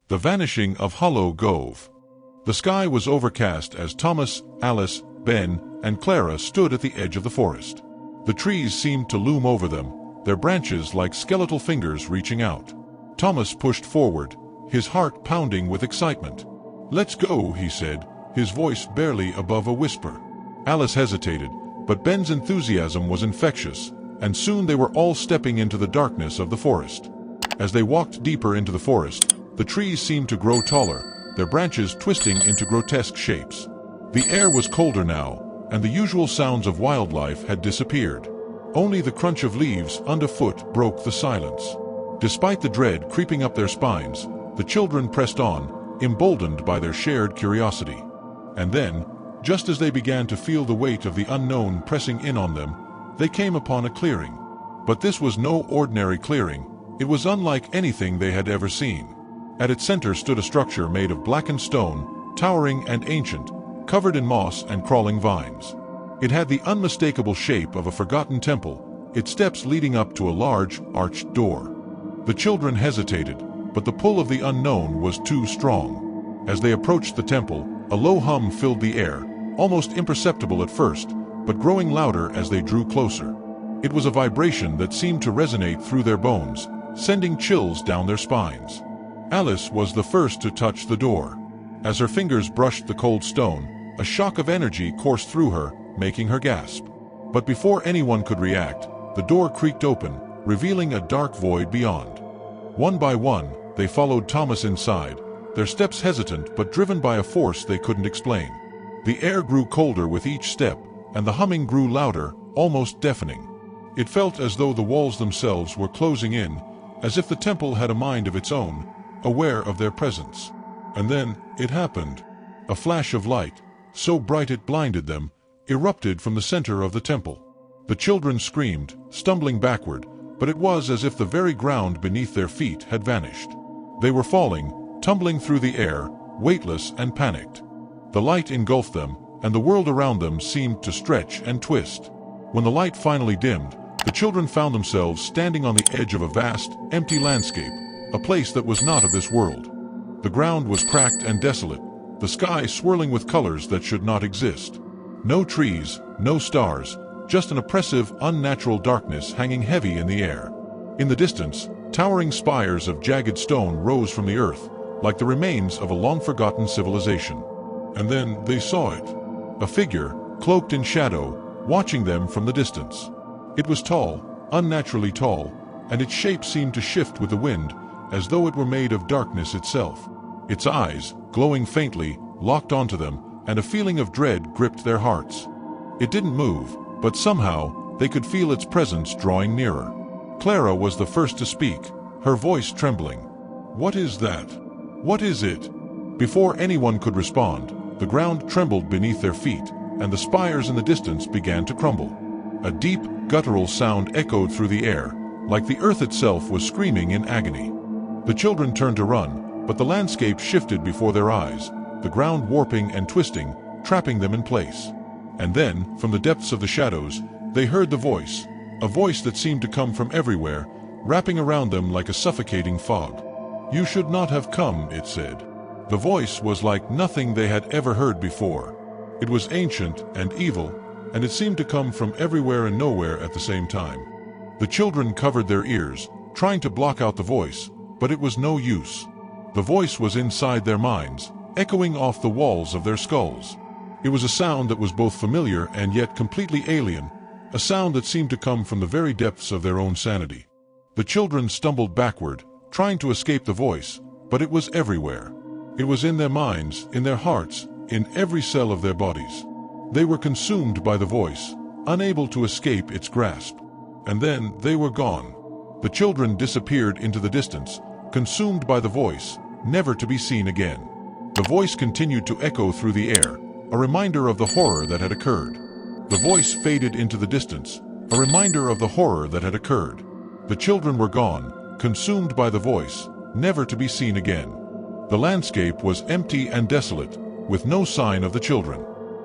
The Vanishing of Hollow Gove. The sky was overcast as Thomas, Alice, Ben, and Clara stood at the edge of the forest. The trees seemed to loom over them, their branches like skeletal fingers reaching out. Thomas pushed forward, his heart pounding with excitement. "Let's go," he said, his voice barely above a whisper. Alice hesitated, but Ben's enthusiasm was infectious, and soon they were all stepping into the darkness of the forest. As they walked deeper into the forest, the trees seemed to grow taller, their branches twisting into grotesque shapes. The air was colder now, and the usual sounds of wildlife had disappeared. Only the crunch of leaves underfoot broke the silence. Despite the dread creeping up their spines, the children pressed on, emboldened by their shared curiosity. And then, just as they began to feel the weight of the unknown pressing in on them, they came upon a clearing. But this was no ordinary clearing, it was unlike anything they had ever seen. At its center stood a structure made of blackened stone, towering and ancient, covered in moss and crawling vines. It had the unmistakable shape of a forgotten temple, its steps leading up to a large, arched door. The children hesitated, but the pull of the unknown was too strong. As they approached the temple, a low hum filled the air, almost imperceptible at first, but growing louder as they drew closer. It was a vibration that seemed to resonate through their bones, sending chills down their spines. Alice was the first to touch the door. As her fingers brushed the cold stone, a shock of energy coursed through her, making her gasp. But before anyone could react, the door creaked open, revealing a dark void beyond. One by one, they followed Thomas inside, their steps hesitant but driven by a force they couldn't explain. The air grew colder with each step, and the humming grew louder, almost deafening. It felt as though the walls themselves were closing in, as if the temple had a mind of its own, aware of their presence. And then, it happened. A flash of light, so bright it blinded them, erupted from the center of the temple. The children screamed, stumbling backward, but it was as if the very ground beneath their feet had vanished. They were falling, tumbling through the air, weightless and panicked. The light engulfed them, and the world around them seemed to stretch and twist. When the light finally dimmed, the children found themselves standing on the edge of a vast, empty landscape, a place that was not of this world. The ground was cracked and desolate, the sky swirling with colors that should not exist. No trees, no stars, just an oppressive, unnatural darkness hanging heavy in the air. In the distance, towering spires of jagged stone rose from the earth, like the remains of a long-forgotten civilization. And then they saw it. A figure, cloaked in shadow, watching them from the distance. It was tall, unnaturally tall, and its shape seemed to shift with the wind, as though it were made of darkness itself. Its eyes, glowing faintly, locked onto them, and a feeling of dread gripped their hearts. It didn't move, but somehow, they could feel its presence drawing nearer. Clara was the first to speak, her voice trembling. "What is that? What is it?" Before anyone could respond, the ground trembled beneath their feet, and the spires in the distance began to crumble. A deep, guttural sound echoed through the air, like the earth itself was screaming in agony. The children turned to run, but the landscape shifted before their eyes, the ground warping and twisting, trapping them in place. And then, from the depths of the shadows, they heard the voice, a voice that seemed to come from everywhere, wrapping around them like a suffocating fog. "You should not have come," it said. The voice was like nothing they had ever heard before. It was ancient and evil, and it seemed to come from everywhere and nowhere at the same time. The children covered their ears, trying to block out the voice, but it was no use. The voice was inside their minds, echoing off the walls of their skulls. It was a sound that was both familiar and yet completely alien, a sound that seemed to come from the very depths of their own sanity. The children stumbled backward, trying to escape the voice, but it was everywhere. It was in their minds, in their hearts, in every cell of their bodies. They were consumed by the voice, unable to escape its grasp. And then they were gone. The children disappeared into the distance, consumed by the voice, never to be seen again. The voice continued to echo through the air, a reminder of the horror that had occurred. The voice faded into the distance, a reminder of the horror that had occurred. The children were gone, consumed by the voice, never to be seen again. The landscape was empty and desolate, with no sign of the children.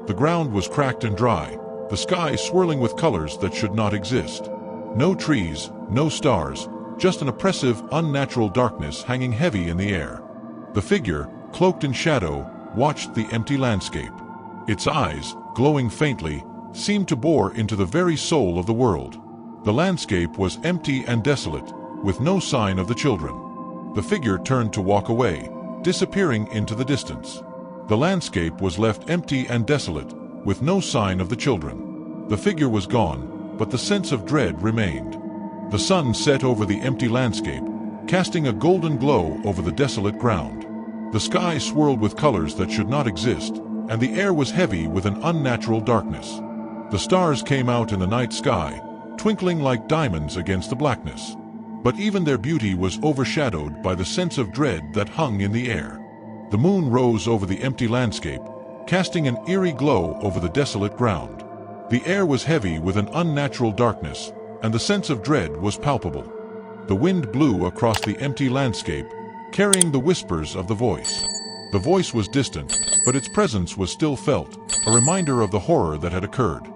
The ground was cracked and dry, the sky swirling with colors that should not exist. No trees, no stars, just an oppressive, unnatural darkness hanging heavy in the air. The figure, cloaked in shadow, watched the empty landscape. Its eyes, glowing faintly, seemed to bore into the very soul of the world. The landscape was empty and desolate, with no sign of the children. The figure turned to walk away, disappearing into the distance. The landscape was left empty and desolate, with no sign of the children. The figure was gone, but the sense of dread remained. The sun set over the empty landscape, casting a golden glow over the desolate ground. The sky swirled with colors that should not exist, and the air was heavy with an unnatural darkness. The stars came out in the night sky, twinkling like diamonds against the blackness. But even their beauty was overshadowed by the sense of dread that hung in the air. The moon rose over the empty landscape, casting an eerie glow over the desolate ground. The air was heavy with an unnatural darkness, and the sense of dread was palpable. The wind blew across the empty landscape, carrying the whispers of the voice. The voice was distant, but its presence was still felt, a reminder of the horror that had occurred.